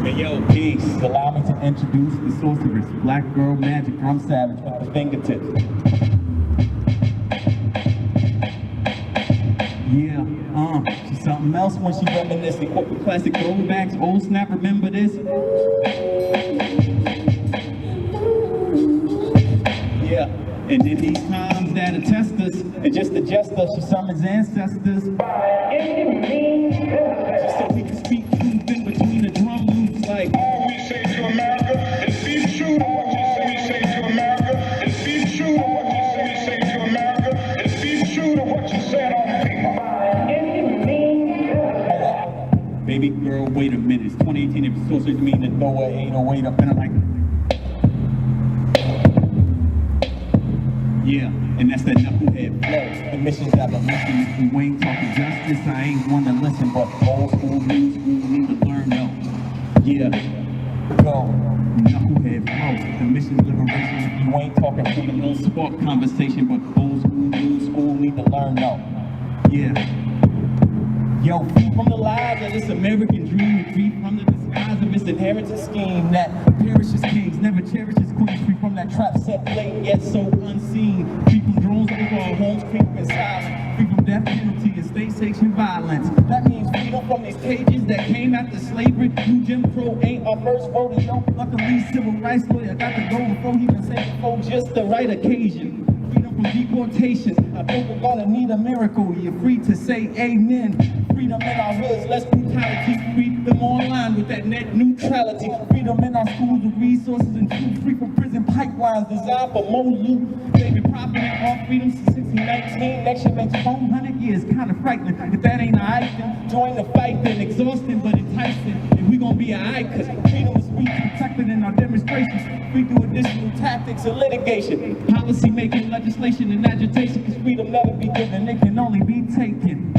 Hey yo, peace. Allow me to introduce the Sorceress, black girl magic drum savage with the fingertips. Yeah, she's something else when she reminiscing. Classic throwbacks, old snap, remember this? Yeah, and in these times that attest us, and just adjust us, she summons ancestors. Just so we can speak truth in between the drum loops like All we say to America is be true to what you say to America. Is be true to what you say to America. Is be true to what you said on paper. Baby girl, wait a minute. It's 2018, if Sorcery mean to throw a 808 up in it like. Yeah, and that's that KnuckleHeadFlo. The mission's evolution. If you ain't talking justice, I ain't one to listen, but old school, new school, need to learn though. Yeah, go. KnuckleHeadFlo. The mission's liberation. If you ain't talking freedom, don't spark conversation, but old school, new school, need to learn though. Yeah. Yo, free from the lies of this American dream, free from the disguise of its inheritance scheme that perishes kings, never cherishes queens, free from that trap set blatant yet so unseen, free from drones over our homes, free from silence, free from death penalty and state-sanctioned violence. That means freedom from these cages that came after slavery. New Jim Crow ain't our first rodeo. Luckily, civil rights lawyer got to go before he can say it for just the right occasion. Freedom from deportation. I think we're gonna need a miracle. You're free to say amen. Freedom in our hoods, less brutality. Freedom online with that net neutrality. Freedom in our schools with resources and truth. Free from prison pipelines designed for more loot. They've been profiting off freedom since 1619. Next year makes 400 years, kind of frightening. If that ain't alright, then join the fight. Then exhausting but enticing. And we gonna be alright, cause freedom is free, protected in our demonstrations. Free through additional tactics and litigation. Policy making, legislation, and agitation. Cause freedom never be given, it can only be taken.